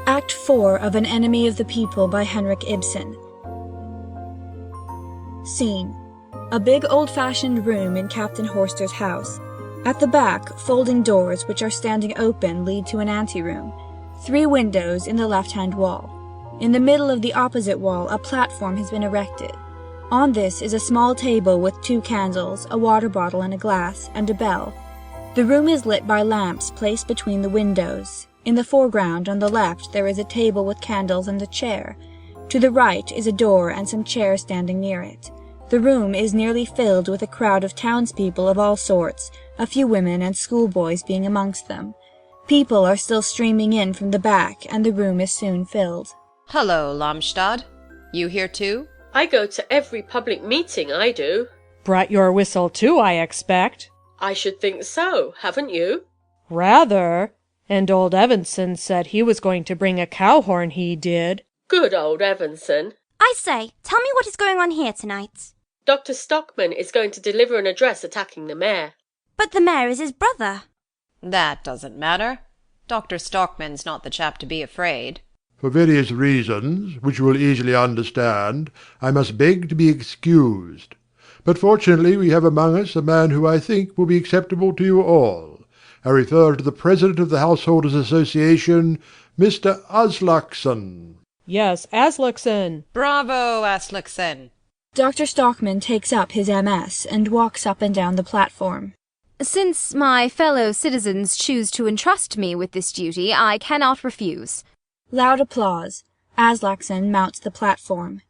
Act 4 of An Enemy of the People by Henrik Ibsen. Scene: a big old-fashioned room in Captain Horster's house. At the back, folding doors which are standing open lead to an anteroom. 3 windows in the left-hand wall. In the middle of the opposite wall, a platform has been erected. On this is a small table with 2 candles, a water bottle and a glass, and a bell. The room is lit by lamps placed between the windows. In the foreground, on the left, there is a table with candles and a chair. To the right is a door and some chairs standing near it. The room is nearly filled with a crowd of townspeople of all sorts, a few women and schoolboys being amongst them. People are still streaming in from the back, and the room is soon filled. Hello, Lamstad. You here too? I go to every public meeting, I do. Brought your whistle too, I expect. I should think so, haven't you? Rather. And old Evanson said he was going to bring a cow horn, he did. Good old Evanson. I say, tell me what is going on here tonight. Dr. Stockmann is going to deliver an address attacking the mayor. But the mayor is his brother. That doesn't matter. Dr. Stockmann's not the chap to be afraid. For various reasons, which you will easily understand, I must beg to be excused. But fortunately we have among us a man who I think will be acceptable to you all. I refer to the President of the Householders' Association, Mr. Aslaksen. Yes, Aslaksen. Bravo, Aslaksen. Dr. Stockmann takes up his MS and walks up and down the platform. Since my fellow citizens choose to entrust me with this duty, I cannot refuse. Loud applause. Aslaksen mounts the platform.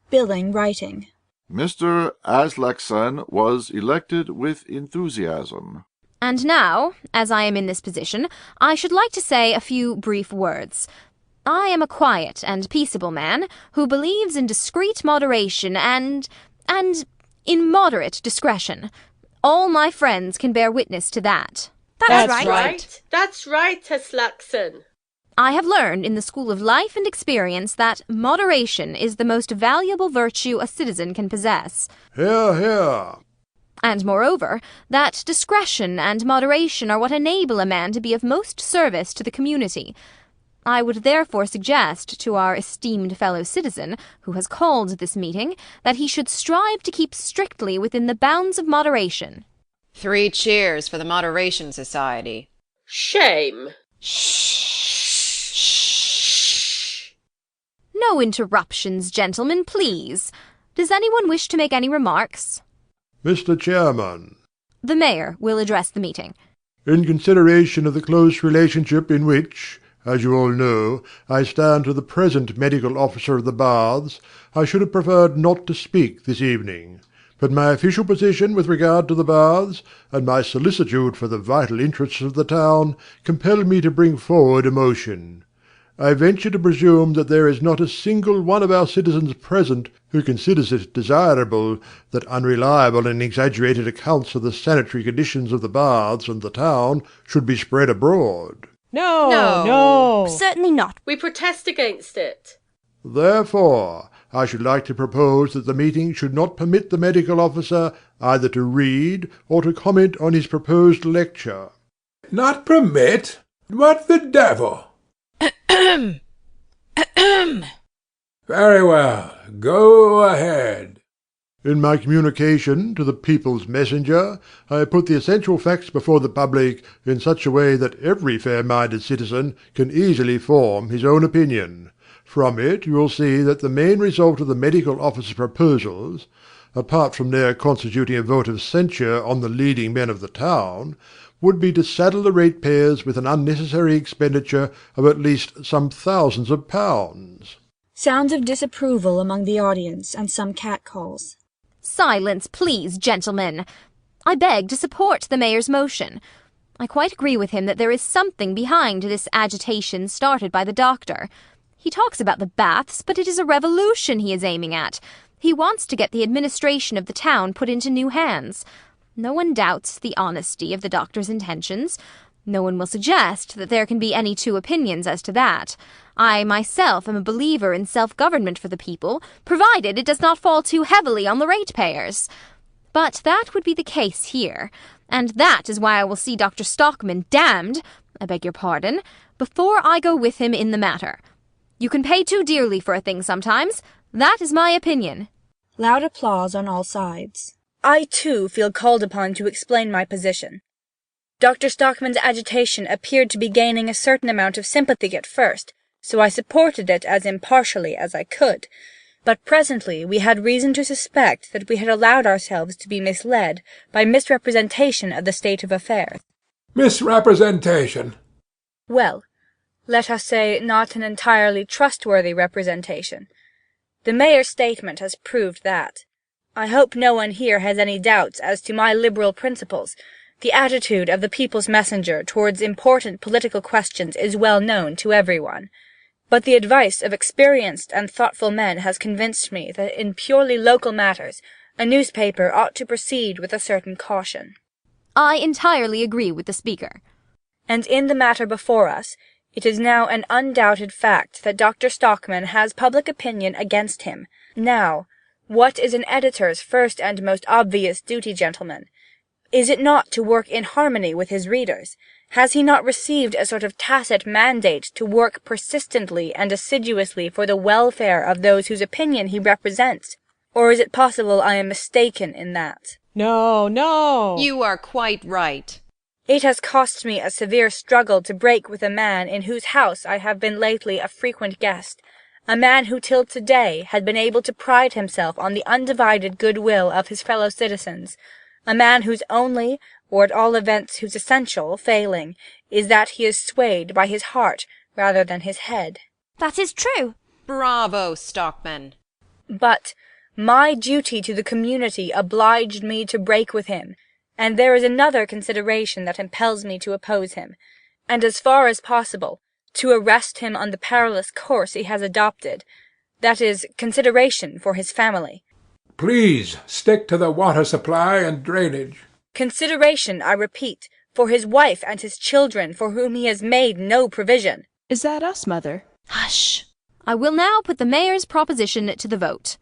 Billing writing. Mr. Aslaksen was elected with enthusiasm. And now, as I am in this position, I should like to say a few brief words. I am a quiet and peaceable man who believes in discreet moderation and in moderate discretion. All my friends can bear witness to that. That's right. That's right, Aslaksen. I have learned in the school of life and experience that moderation is the most valuable virtue a citizen can possess. Hear, hear. And moreover, that discretion and moderation are what enable a man to be of most service to the community. I would therefore suggest to our esteemed fellow citizen, who has called this meeting, that he should strive to keep strictly within the bounds of moderation. 3 cheers for the Moderation Society. Shame. Shh. No interruptions, gentlemen, please. Does anyone wish to make any remarks? Mr. Chairman. The mayor will address the meeting. In consideration of the close relationship in which, as you all know, I stand to the present medical officer of the baths, I should have preferred not to speak this evening. But my official position with regard to the baths, and my solicitude for the vital interests of the town, compel me to bring forward a motion. I venture to presume that there is not a single one of our citizens present who considers it desirable that unreliable and exaggerated accounts of the sanitary conditions of the baths and the town should be spread abroad. No. Certainly not. We protest against it. Therefore, I should like to propose that the meeting should not permit the medical officer either to read or to comment on his proposed lecture. Not permit? What the devil? Very well. Go ahead. In my communication to the People's Messenger, I have put the essential facts before the public in such a way that every fair-minded citizen can easily form his own opinion. From it you will see that the main result of the medical officer's proposals, apart from their constituting a vote of censure on the leading men of the town, would be to saddle the ratepayers with an unnecessary expenditure of at least some thousands of pounds. Sounds of disapproval among the audience and some catcalls. Silence, please, gentlemen. I beg to support the mayor's motion. I quite agree with him that there is something behind this agitation started by the doctor. He talks about the baths, but it is a revolution he is aiming at. He wants to get the administration of the town put into new hands. No one doubts the honesty of the doctor's intentions. No one will suggest that there can be any 2 opinions as to that. I myself am a believer in self-government for the people, provided it does not fall too heavily on the ratepayers. But that would be the case here, and that is why I will see Dr. Stockmann damned, I beg your pardon, before I go with him in the matter. You can pay too dearly for a thing sometimes. That is my opinion. Loud applause on all sides. I, too, feel called upon to explain my position. Dr. Stockmann's agitation appeared to be gaining a certain amount of sympathy at first, so I supported it as impartially as I could. But presently we had reason to suspect that we had allowed ourselves to be misled by misrepresentation of the state of affairs. Misrepresentation? Well, let us say not an entirely trustworthy representation. The mayor's statement has proved that. I hope no one here has any doubts as to my liberal principles. The attitude of the people's messenger towards important political questions is well known to everyone. But the advice of experienced and thoughtful men has convinced me that in purely local matters a newspaper ought to proceed with a certain caution. I entirely agree with the speaker. And in the matter before us, it is now an undoubted fact that Dr. Stockmann has public opinion against him. Now, what is an editor's first and most obvious duty, gentlemen? Is it not to work in harmony with his readers? Has he not received a sort of tacit mandate to work persistently and assiduously for the welfare of those whose opinion he represents? Or is it possible I am mistaken in that? No, no. You are quite right. It has cost me a severe struggle to break with a man in whose house I have been lately a frequent guest, a man who till to-day had been able to pride himself on the undivided goodwill of his fellow citizens, a man whose only, or at all events whose essential, failing is that he is swayed by his heart rather than his head. That is true. Bravo, Stockmann. But my duty to the community obliged me to break with him, and there is another consideration that impels me to oppose him, and as far as possible, to arrest him on the perilous course he has adopted, that is, consideration for his family. Please stick to the water supply and drainage. Consideration, I repeat, for his wife and his children, for whom he has made no provision. Is that us, Mother? Hush! I will now put the mayor's proposition to the vote.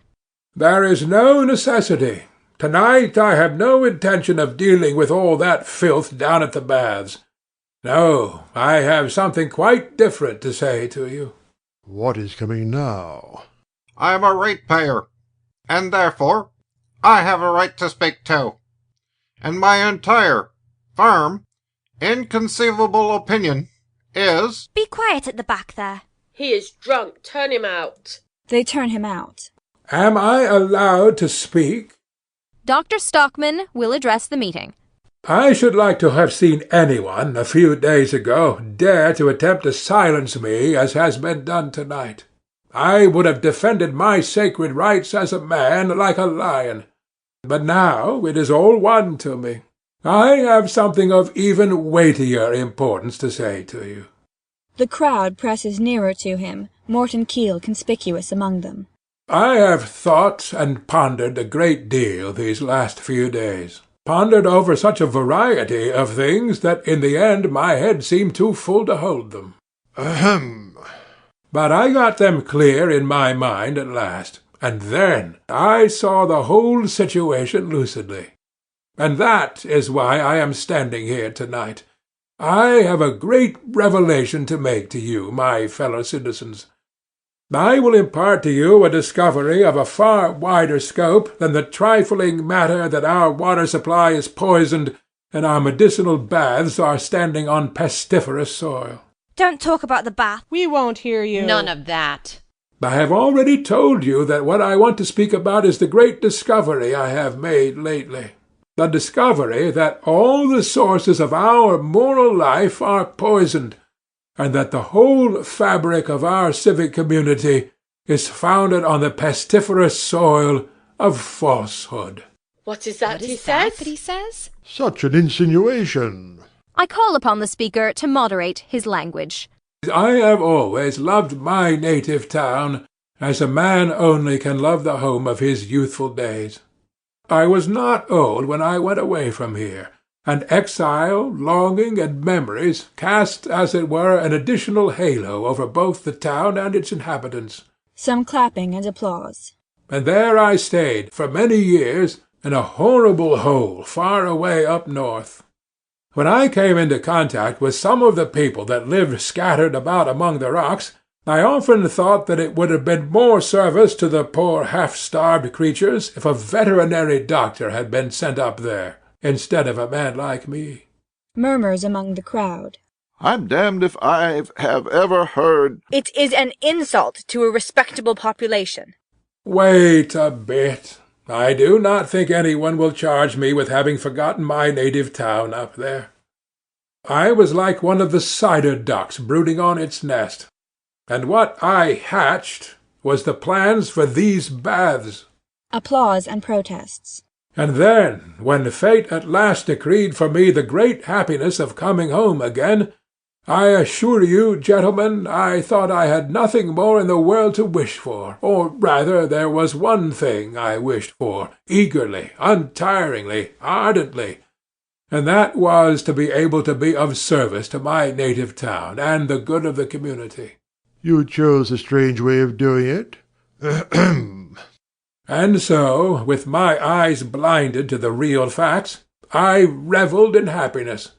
There is no necessity. Tonight I have no intention of dealing with all that filth down at the baths. No, I have something quite different to say to you. What is coming now? I am a ratepayer, and therefore I have a right to speak too. And my entire, firm, inconceivable opinion is— Be quiet at the back there. He is drunk. Turn him out. They turn him out. Am I allowed to speak? Dr. Stockmann will address the meeting. I should like to have seen anyone, a few days ago, dare to attempt to silence me as has been done tonight. I would have defended my sacred rights as a man like a lion. But now it is all one to me. I have something of even weightier importance to say to you. The crowd presses nearer to him, Morton Keel conspicuous among them. I have thought and pondered a great deal these last few days. Pondered over such a variety of things that in the end my head seemed too full to hold them. Ahem. But I got them clear in my mind at last, and then I saw the whole situation lucidly. And that is why I am standing here tonight. I have a great revelation to make to you, my fellow citizens. I will impart to you a discovery of a far wider scope than the trifling matter that our water supply is poisoned and our medicinal baths are standing on pestiferous soil. Don't talk about the bath. We won't hear you. None of that. I have already told you that what I want to speak about is the great discovery I have made lately. The discovery that all the sources of our moral life are poisoned, and that the whole fabric of our civic community is founded on the pestiferous soil of falsehood. What is that What he is that says? he says? Such an insinuation. I call upon the speaker to moderate his language. I have always loved my native town as a man only can love the home of his youthful days. I was not old when I went away from here, and exile, longing, and memories cast, as it were, an additional halo over both the town and its inhabitants. Some clapping and applause. And there I stayed for many years in a horrible hole far away up north. When I came into contact with some of the people that lived scattered about among the rocks, I often thought that it would have been more service to the poor half-starved creatures if a veterinary doctor had been sent up there, instead of a man like me. Murmurs among the crowd. I'm damned if I have ever heard. It is an insult to a respectable population. Wait a bit. I do not think anyone will charge me with having forgotten my native town up there. I was like one of the cider ducks brooding on its nest, and what I hatched was the plans for these baths. Applause and protests. And then, when fate at last decreed for me the great happiness of coming home again, I assure you, gentlemen, I thought I had nothing more in the world to wish for, or rather there was one thing I wished for, eagerly, untiringly, ardently, and that was to be able to be of service to my native town and the good of the community. You chose a strange way of doing it. And so, with my eyes blinded to the real facts, I revelled in happiness.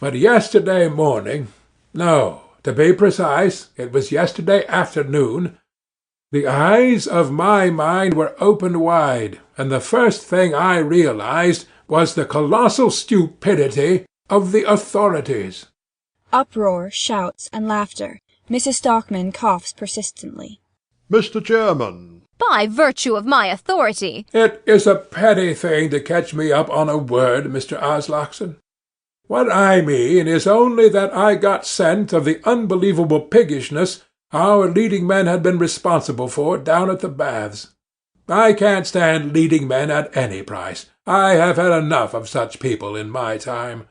But yesterday morning, no, to be precise, it was yesterday afternoon, the eyes of my mind were opened wide, and the first thing I realized was the colossal stupidity of the authorities. Uproar, shouts, and laughter. Mrs. Stockmann coughs persistently. Mr. Chairman. By virtue of my authority. It is a petty thing to catch me up on a word, Mr. Aslaksen. What I mean is only that I got scent of the unbelievable piggishness our leading men had been responsible for down at the baths. I can't stand leading men at any price. I have had enough of such people in my time.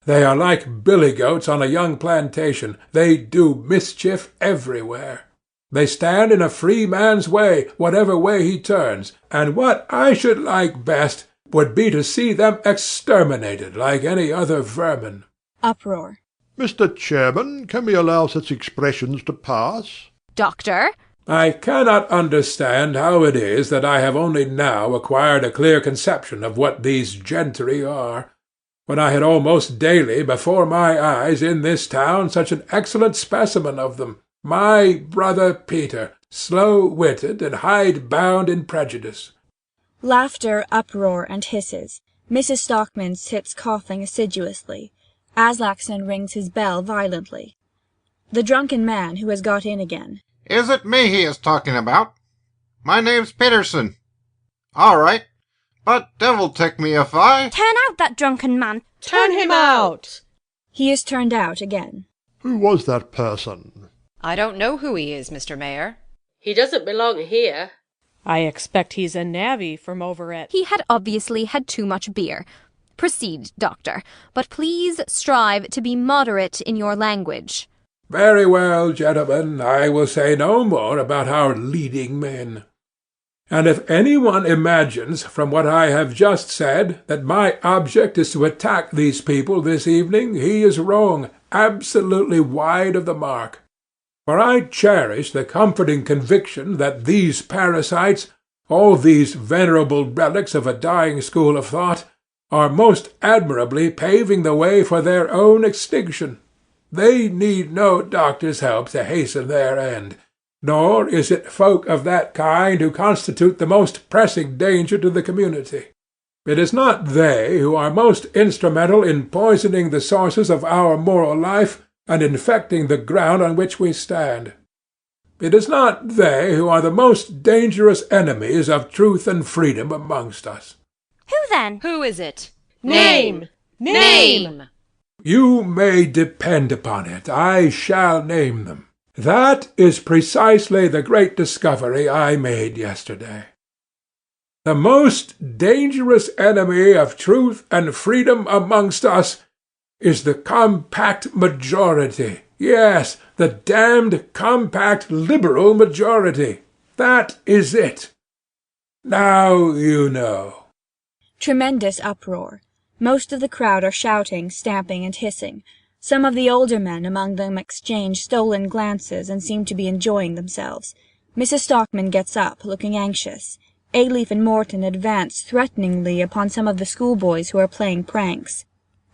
They are like billy-goats on a young plantation. They do mischief everywhere. They stand in a free man's way, whatever way he turns, and what I should like best would be to see them exterminated like any other vermin. Uproar. Mr. Chairman, can we allow such expressions to pass? Doctor? I cannot understand how it is that I have only now acquired a clear conception of what these gentry are, when I had almost daily before my eyes in this town such an excellent specimen of them, my brother Peter, slow-witted and hide-bound in prejudice. Laughter, uproar, and hisses. Mrs. Stockmann sits coughing assiduously. Aslaksen rings his bell violently. The drunken man, who has got in again. Is it me he is talking about? My name's Peterson. All right. But devil take me if I... Turn out that drunken man. Turn him out. He is turned out again. Who was that person? I don't know who he is, Mr. Mayor. He doesn't belong here. I expect he's a navvy from over at... He had obviously had too much beer. Proceed, doctor, but please strive to be moderate in your language. Very well, gentlemen, I will say no more about our leading men. And if anyone imagines from what I have just said that my object is to attack these people this evening, he is wrong, absolutely wide of the mark. For I cherish the comforting conviction that these parasites, all these venerable relics of a dying school of thought, are most admirably paving the way for their own extinction. They need no doctor's help to hasten their end, nor is it folk of that kind who constitute the most pressing danger to the community. It is not they who are most instrumental in poisoning the sources of our moral life and infecting the ground on which we stand. It is not they who are the most dangerous enemies of truth and freedom amongst us. Who then? Who is it? Name! Name! You may depend upon it, I shall name them. That is precisely the great discovery I made yesterday. The most dangerous enemy of truth and freedom amongst us is the compact majority. Yes, the damned compact liberal majority. That is it. Now you know. Tremendous uproar. Most of the crowd are shouting, stamping, and hissing. Some of the older men among them exchange stolen glances and seem to be enjoying themselves. Mrs. Stockmann gets up, looking anxious. Ayleaf and Morton advance threateningly upon some of the schoolboys who are playing pranks.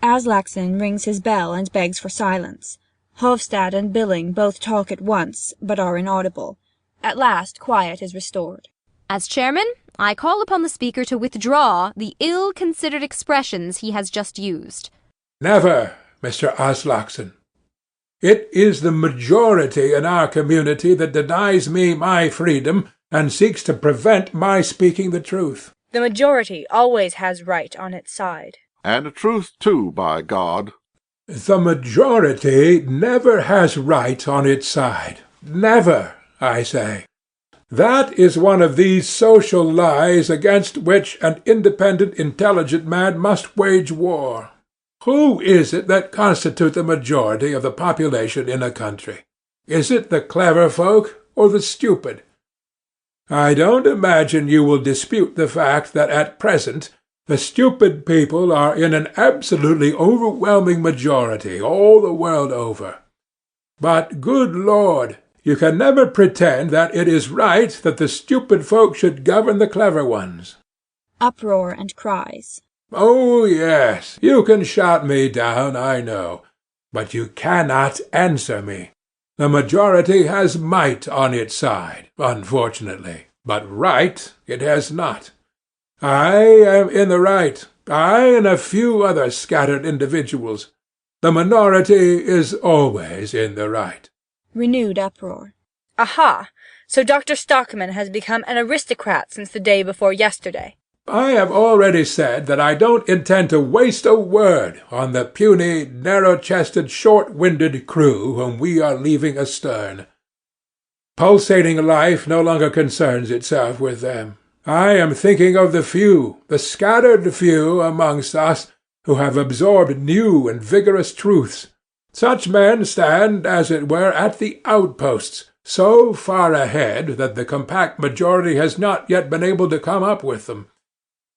Aslaksen rings his bell and begs for silence. Hofstad and Billing both talk at once, but are inaudible. At last quiet is restored. As chairman, I call upon the speaker to withdraw the ill-considered expressions he has just used. Never, Mr. Aslaksen. It is the majority in our community that denies me my freedom and seeks to prevent my speaking the truth. The majority always has right on its side. And truth too, by God. The majority never has right on its side. Never, I say. That is one of these social lies against which an independent, intelligent man must wage war. Who is it that constitute the majority of the population in a country? Is it the clever folk or the stupid? I don't imagine you will dispute the fact that at present the stupid people are in an absolutely overwhelming majority all the world over. But, good Lord, you can never pretend that it is right that the stupid folk should govern the clever ones. Uproar and cries. Oh, yes, you can shout me down, I know, but you cannot answer me. The majority has might on its side, unfortunately, but right it has not. I am in the right, I and a few other scattered individuals. The minority is always in the right. Renewed uproar. Aha! So Dr. Stockmann has become an aristocrat since the day before yesterday. I have already said that I don't intend to waste a word on the puny, narrow-chested, short-winded crew whom we are leaving astern. Pulsating life no longer concerns itself with them. I am thinking of the few, the scattered few amongst us, who have absorbed new and vigorous truths. Such men stand, as it were, at the outposts, so far ahead that the compact majority has not yet been able to come up with them.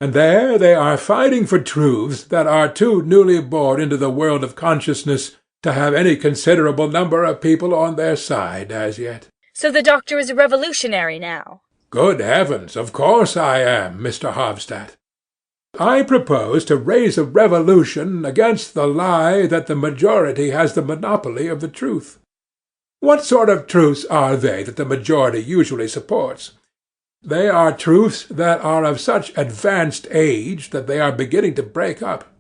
And there they are fighting for truths that are too newly born into the world of consciousness to have any considerable number of people on their side as yet. So the doctor is a revolutionary now. Good heavens, of course I am, Mr. Hofstadt. I propose to raise a revolution against the lie that the majority has the monopoly of the truth. What sort of truths are they that the majority usually supports? They are truths that are of such advanced age that they are beginning to break up.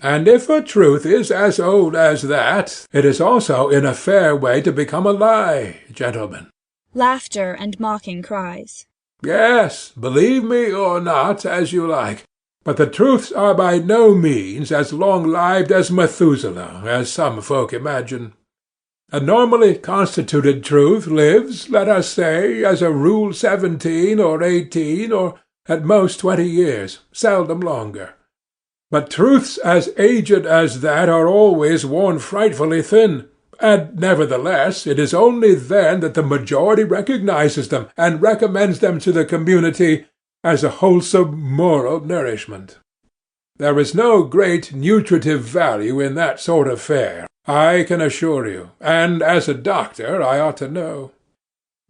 And if a truth is as old as that, it is also in a fair way to become a lie, gentlemen. Laughter and mocking cries. Yes, believe me or not, as you like, but the truths are by no means as long-lived as Methuselah, as some folk imagine. A normally constituted truth lives, let us say, as a rule 17 or 18 or at most 20 years, seldom longer. But truths as aged as that are always worn frightfully thin, and nevertheless it is only then that the majority recognizes them and recommends them to the community as a wholesome moral nourishment. There is no great nutritive value in that sort of fare, I can assure you, and as a doctor I ought to know.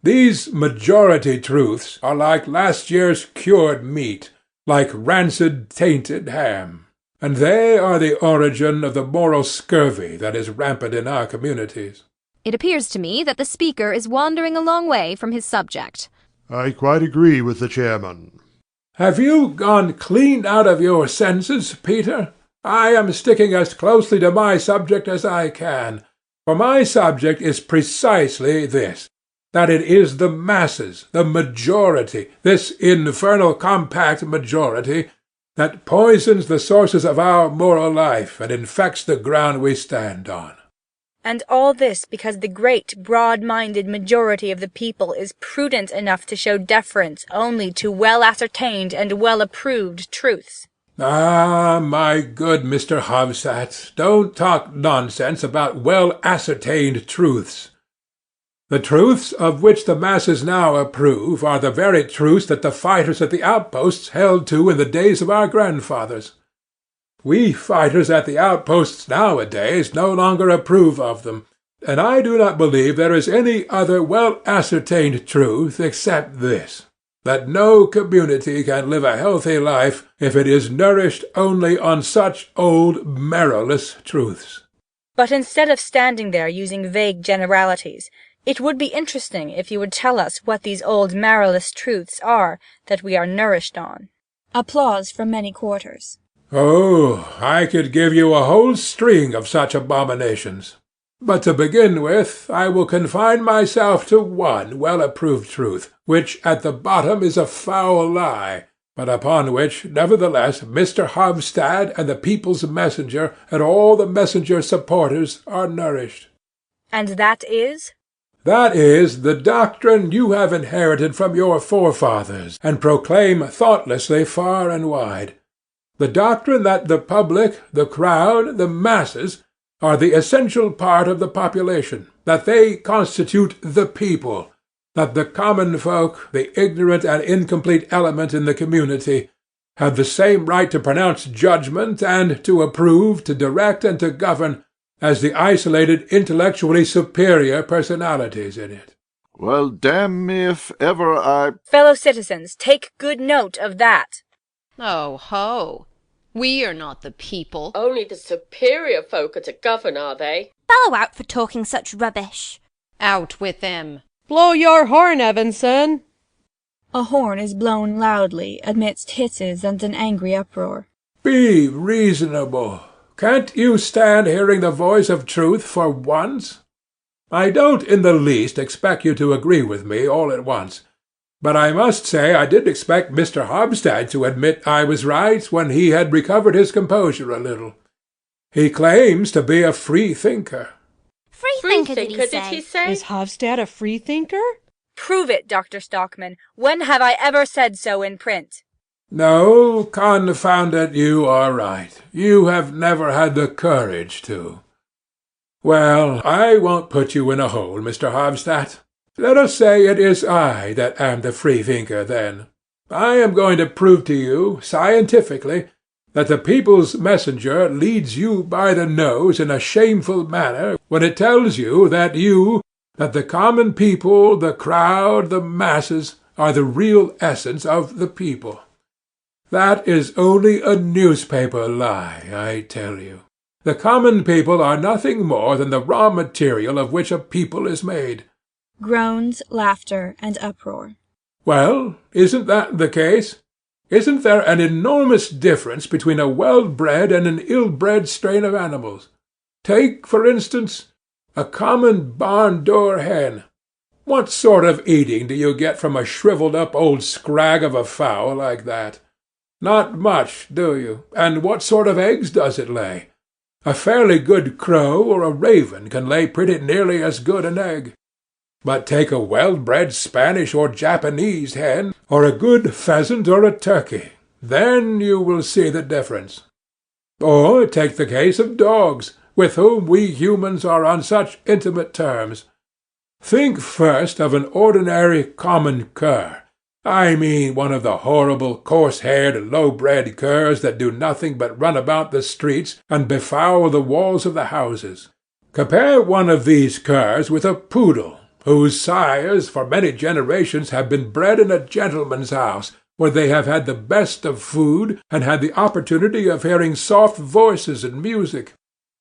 These majority truths are like last year's cured meat, like rancid, tainted ham, and they are the origin of the moral scurvy that is rampant in our communities. It appears to me that the speaker is wandering a long way from his subject. I quite agree with the chairman. Have you gone clean out of your senses, Peter? I am sticking as closely to my subject as I can, for my subject is precisely this, that it is the masses, the majority, this infernal compact majority, that poisons the sources of our moral life and infects the ground we stand on. And all this because the great, broad-minded majority of the people is prudent enough to show deference only to well-ascertained and well-approved truths. Ah, my good Mr. Hofstadt, don't talk nonsense about well-ascertained truths. The truths of which the masses now approve are the very truths that the fighters at the outposts held to in the days of our grandfathers. We fighters at the outposts nowadays no longer approve of them, and I do not believe there is any other well-ascertained truth except this, that no community can live a healthy life if it is nourished only on such old marrowless truths. But instead of standing there using vague generalities, it would be interesting if you would tell us what these old marrowless truths are that we are nourished on. Applause from many quarters. Oh, I could give you a whole string of such abominations. But to begin with, I will confine myself to one well-approved truth, which at the bottom is a foul lie, but upon which, nevertheless, Mr. Hofstad and the People's Messenger and all the Messenger's supporters are nourished. And that is? That is the doctrine you have inherited from your forefathers, and proclaim thoughtlessly far and wide. The doctrine that the public, the crowd, the masses, are the essential part of the population, that they constitute the people, that the common folk, the ignorant and incomplete element in the community, have the same right to pronounce judgment and to approve, to direct, and to govern, as the isolated, intellectually superior personalities in it. Well, damn me if ever I... Fellow citizens, take good note of that. Oh, ho! We are not the people. Only the superior folk are to govern, are they? Bellow out for talking such rubbish. Out with them. Blow your horn, Evanson. A horn is blown loudly amidst hisses and an angry uproar. Be reasonable. Can't you stand hearing the voice of truth for once? I don't in the least expect you to agree with me all at once, but I must say I did expect Mr. Hobstad to admit I was right when he had recovered his composure a little. He claims to be a free-thinker. Freethinker, did he say? Is Hofstad a freethinker? Prove it, Dr. Stockmann. When have I ever said so in print? No, confound it, you are right. You have never had the courage to. Well, I won't put you in a hole, Mr. Hofstad. Let us say it is I that am the freethinker, then. I am going to prove to you, scientifically, that the People's Messenger leads you by the nose in a shameful manner when it tells you, that the common people, the crowd, the masses, are the real essence of the people. That is only a newspaper lie, I tell you. The common people are nothing more than the raw material of which a people is made. Groans, laughter, and uproar. Well, isn't that the case? Isn't there an enormous difference between a well-bred and an ill-bred strain of animals? Take, for instance, a common barn-door hen. What sort of eating do you get from a shriveled-up old scrag of a fowl like that? Not much, do you? And what sort of eggs does it lay? A fairly good crow or a raven can lay pretty nearly as good an egg. But take a well-bred Spanish or Japanese hen, or a good pheasant or a turkey. Then you will see the difference. Or take the case of dogs, with whom we humans are on such intimate terms. Think first of an ordinary common cur. I mean one of the horrible, coarse-haired, low-bred curs that do nothing but run about the streets and befoul the walls of the houses. Compare one of these curs with a poodle, whose sires for many generations have been bred in a gentleman's house, where they have had the best of food and had the opportunity of hearing soft voices and music.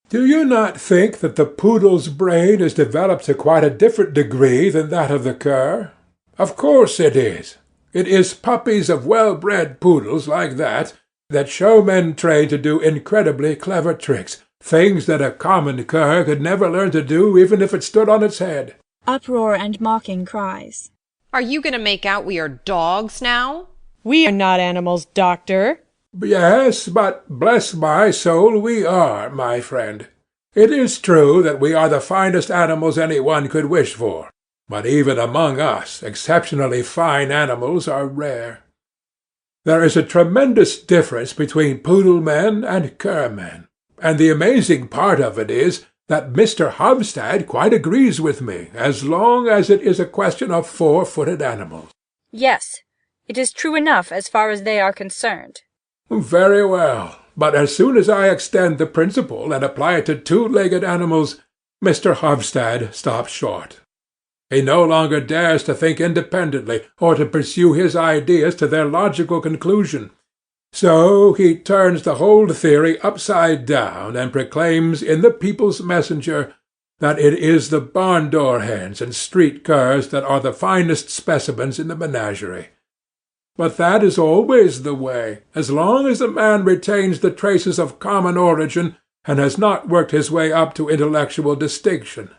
Do you not think that the poodle's brain is developed to quite a different degree than that of the cur? Of course it is. It is puppies of well-bred poodles like that show men trained to do incredibly clever tricks, things that a common cur could never learn to do even if it stood on its head. Uproar and mocking cries. Are you going to make out we are dogs now? We are not animals, Doctor. Yes, but bless my soul, we are, my friend. It is true that we are the finest animals any one could wish for, but even among us exceptionally fine animals are rare. There is a tremendous difference between poodle men and cur men, and the amazing part of it is that Mr. Hofstad quite agrees with me, as long as it is a question of four-footed animals. Yes, it is true enough as far as they are concerned. Very well, but as soon as I extend the principle and apply it to two-legged animals, Mr. Hofstad stops short. He no longer dares to think independently, or to pursue his ideas to their logical conclusion. So he turns the whole theory upside down, and proclaims in the People's Messenger that it is the barn-door hens and street curs that are the finest specimens in the menagerie. But that is always the way, as long as a man retains the traces of common origin and has not worked his way up to intellectual distinction.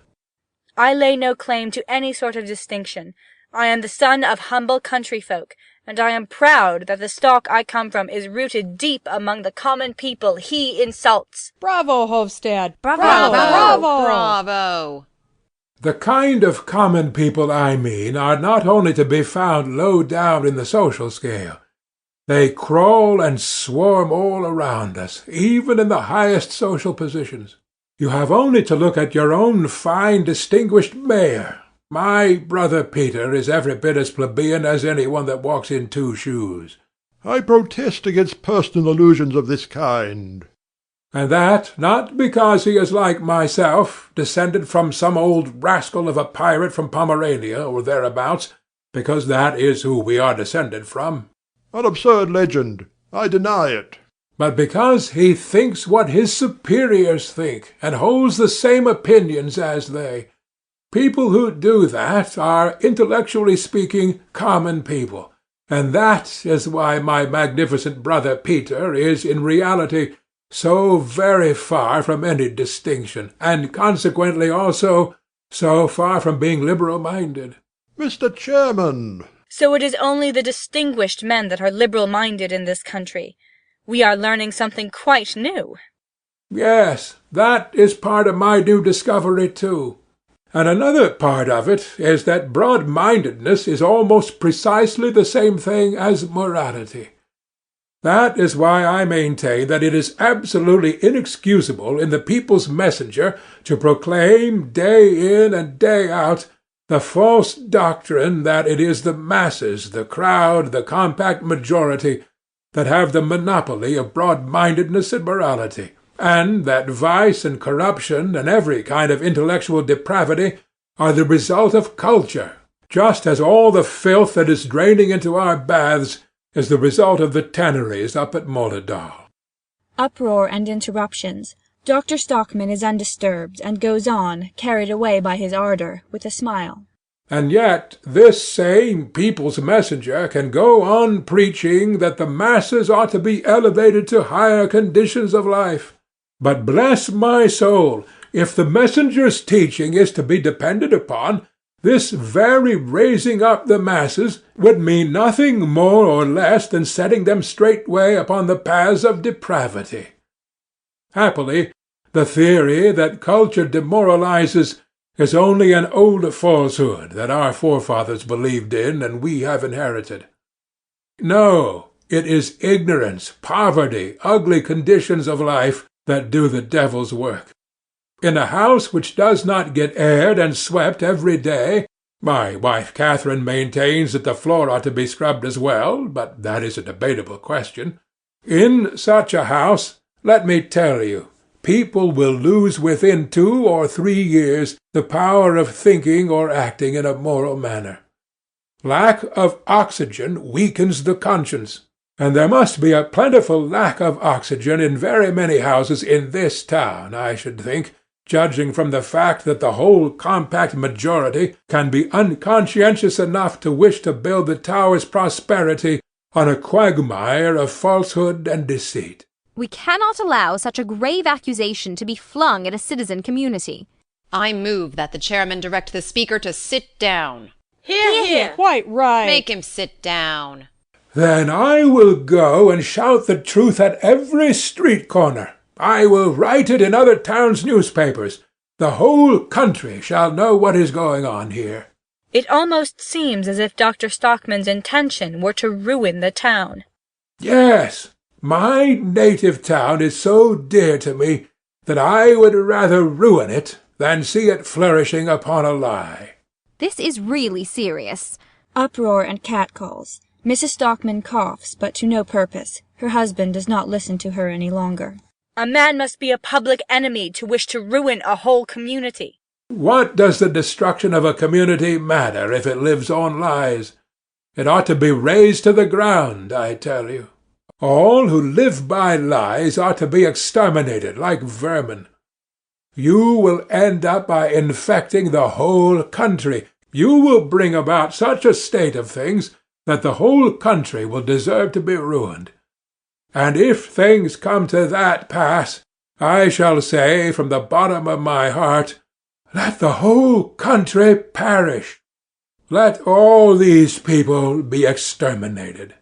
I lay no claim to any sort of distinction. I am the son of humble country folk, and I am proud that the stock I come from is rooted deep among the common people he insults. Bravo, Hofstad! Bravo! Bravo! Bravo! The kind of common people I mean are not only to be found low down in the social scale. They crawl and swarm all around us, even in the highest social positions. You have only to look at your own fine, distinguished mayor. My brother Peter is every bit as plebeian as anyone that walks in 2 shoes. I protest against personal allusions of this kind. And that not because he is like myself, descended from some old rascal of a pirate from Pomerania or thereabouts, because that is who we are descended from. An absurd legend. I deny it. But because he thinks what his superiors think, and holds the same opinions as they. People who do that are, intellectually speaking, common people, and that is why my magnificent brother Peter is in reality so very far from any distinction, and consequently also so far from being liberal-minded. Mr. Chairman! So it is only the distinguished men that are liberal-minded in this country. We are learning something quite new. Yes, that is part of my new discovery, too. And another part of it is that broad-mindedness is almost precisely the same thing as morality. That is why I maintain that it is absolutely inexcusable in the People's Messenger to proclaim day in and day out the false doctrine that it is the masses, the crowd, the compact majority, that have the monopoly of broad-mindedness and morality, and that vice and corruption and every kind of intellectual depravity are the result of culture, just as all the filth that is draining into our baths is the result of the tanneries up at Moledal. Uproar and interruptions. Dr. Stockmann is undisturbed, and goes on, carried away by his ardour, with a smile. And yet this same People's Messenger can go on preaching that the masses ought to be elevated to higher conditions of life. But bless my soul, if the Messenger's teaching is to be depended upon, this very raising up the masses would mean nothing more or less than setting them straightway upon the paths of depravity. Happily, the theory that culture demoralizes is only an old falsehood that our forefathers believed in and we have inherited. No, it is ignorance, poverty, ugly conditions of life that do the devil's work. In a house which does not get aired and swept every day, my wife Catherine maintains that the floor ought to be scrubbed as well, but that is a debatable question. In such a house, let me tell you, people will lose within 2 or 3 years the power of thinking or acting in a moral manner. Lack of oxygen weakens the conscience, and there must be a plentiful lack of oxygen in very many houses in this town, I should think, judging from the fact that the whole compact majority can be unconscientious enough to wish to build the tower's prosperity on a quagmire of falsehood and deceit. We cannot allow such a grave accusation to be flung at a citizen community. I move that the chairman direct the speaker to sit down. Hear, hear. Quite right. Make him sit down. Then I will go and shout the truth at every street corner. I will write it in other towns' newspapers. The whole country shall know what is going on here. It almost seems as if Dr. Stockmann's intention were to ruin the town. Yes, my native town is so dear to me that I would rather ruin it than see it flourishing upon a lie. This is really serious. Uproar and catcalls. Mrs. Stockmann coughs, but to no purpose. Her husband does not listen to her any longer. A man must be a public enemy to wish to ruin a whole community. What does the destruction of a community matter if it lives on lies? It ought to be razed to the ground, I tell you. All who live by lies ought to be exterminated like vermin. You will end up by infecting the whole country. You will bring about such a state of things that the whole country will deserve to be ruined. And if things come to that pass, I shall say from the bottom of my heart, let the whole country perish. Let all these people be exterminated.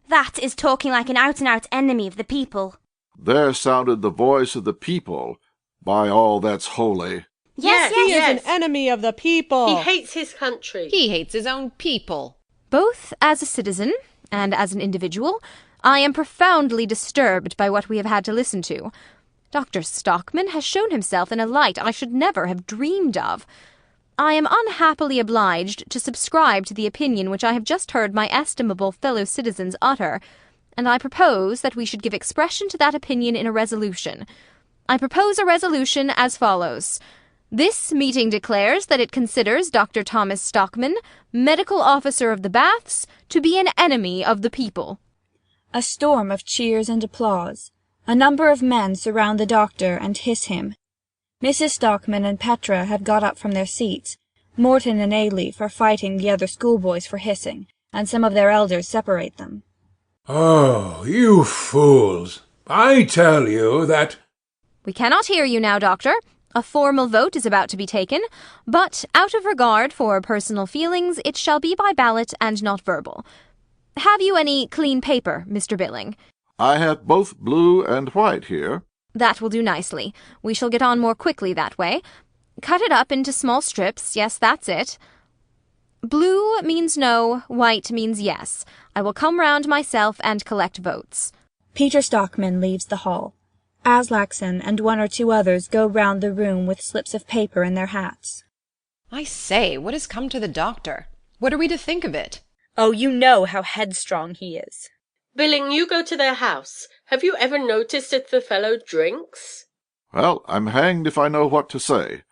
That is talking like an out-and-out enemy of the people. There sounded the voice of the people, by all that's holy. Yes, he is an enemy of the people. He hates his country. He hates his own people. Both as a citizen and as an individual, I am profoundly disturbed by what we have had to listen to. Dr. Stockmann has shown himself in a light I should never have dreamed of. I am unhappily obliged to subscribe to the opinion which I have just heard my estimable fellow citizens utter, and I propose that we should give expression to that opinion in a resolution. I propose a resolution as follows. This meeting declares that it considers Dr. Thomas Stockmann, medical officer of the baths, to be an enemy of the people. A storm of cheers and applause. A number of men surround the doctor and hiss him. Mrs. Stockmann and Petra have got up from their seats. Morton and Ayleaf are fighting the other schoolboys for hissing, and some of their elders separate them. Oh, you fools! I tell you that— We cannot hear you now, Doctor. A formal vote is about to be taken, but out of regard for personal feelings, it shall be by ballot and not verbal. Have you any clean paper, Mr. Billing? I have both blue and white here. That will do nicely. We shall get on more quickly that way. Cut it up into small strips. Yes, that's it. Blue means no, white means yes. I will come round myself and collect votes. Peter Stockmann leaves the hall. Aslaksen and one or two others go round the room with slips of paper in their hats. I say, what has come to the doctor? What are we to think of it? Oh, you know how headstrong he is. Billing, you go to their house. Have you ever noticed if the fellow drinks? Well, I'm hanged if I know what to say.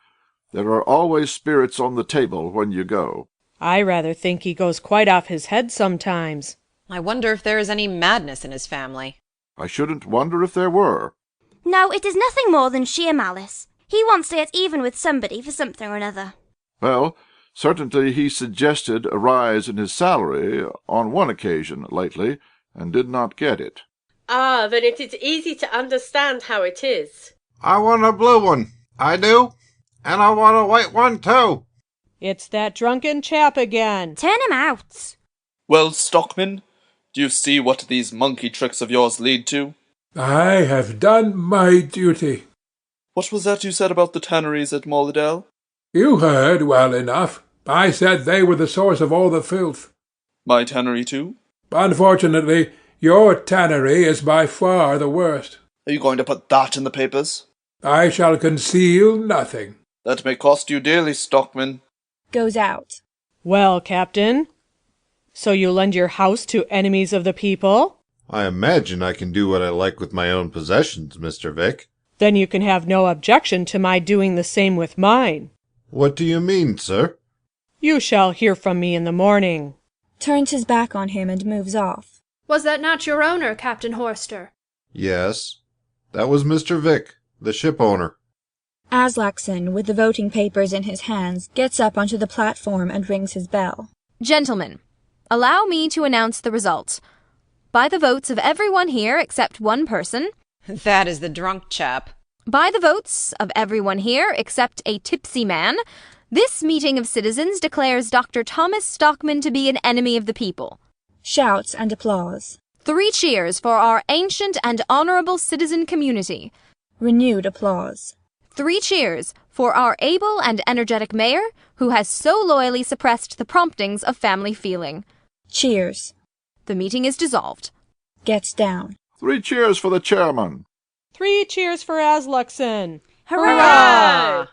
There are always spirits on the table when you go. I rather think he goes quite off his head sometimes. I wonder if there is any madness in his family. I shouldn't wonder if there were. No, it is nothing more than sheer malice. He wants to get even with somebody for something or another. Well, certainly he suggested a rise in his salary on one occasion lately, and did not get it. Ah, then it is easy to understand how it is. I want a blue one. I do. And I want a white one, too. It's that drunken chap again. Turn him out. Well, Stockman, do you see what these monkey tricks of yours lead to? I have done my duty. What was that you said about the tanneries at Moldedale? You heard well enough. I said they were the source of all the filth. My tannery, too? Unfortunately, your tannery is by far the worst. Are you going to put that in the papers? I shall conceal nothing. That may cost you dearly, Stockman. Goes out. Well, Captain, so you lend your house to enemies of the people? I imagine I can do what I like with my own possessions, Mr. Vick. Then you can have no objection to my doing the same with mine. What do you mean, sir? You shall hear from me in the morning. Turns his back on him and moves off. Was that not your owner, Captain Horster? Yes, that was Mr. Vick, the ship owner. Aslaksen, with the voting papers in his hands, gets up onto the platform and rings his bell. Gentlemen, allow me to announce the result. By the votes of everyone here except one person— That is the drunk chap. By the votes of everyone here except a tipsy man, this meeting of citizens declares Dr. Thomas Stockmann to be an enemy of the people. Shouts and applause. 3 cheers for our ancient and honorable citizen community. Renewed applause. 3 cheers for our able and energetic mayor, who has so loyally suppressed the promptings of family feeling. Cheers. The meeting is dissolved. Gets down. 3 cheers for the chairman. 3 cheers for Aslaksen. Hurrah!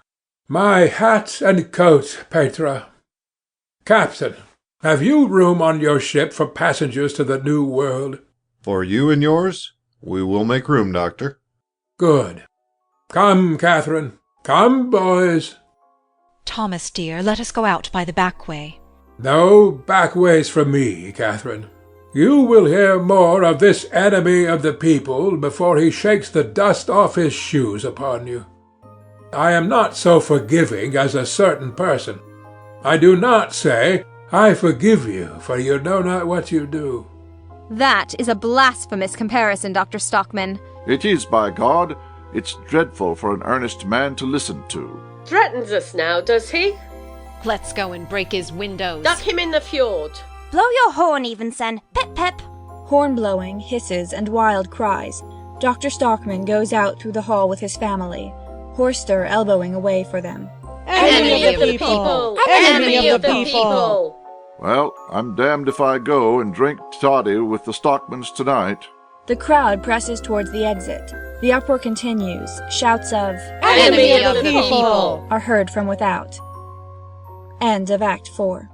My hat and coat, Petra. Captain, have you room on your ship for passengers to the New World? For you and yours, we will make room, Doctor. Good. Come, Catherine. Come, boys. Thomas, dear, let us go out by the back way. No back ways for me, Catherine. You will hear more of this enemy of the people before he shakes the dust off his shoes upon you. I am not so forgiving as a certain person. I do not say, I forgive you, for you know not what you do. That is a blasphemous comparison, Dr. Stockmann. It is, by God. It's dreadful for an earnest man to listen to. Threatens us now, does he? Let's go and break his windows. Duck him in the fjord. Blow your horn, Evensen. Pip, pip. Horn blowing, hisses, and wild cries. Dr. Stockmann goes out through the hall with his family, Horster elbowing a way for them. Enemy of the people! Enemy of the people! Well, I'm damned if I go and drink toddy with the Stockmans tonight. The crowd presses towards the exit. The uproar continues. Shouts of Enemy of the people! are heard from without. End of Act 4.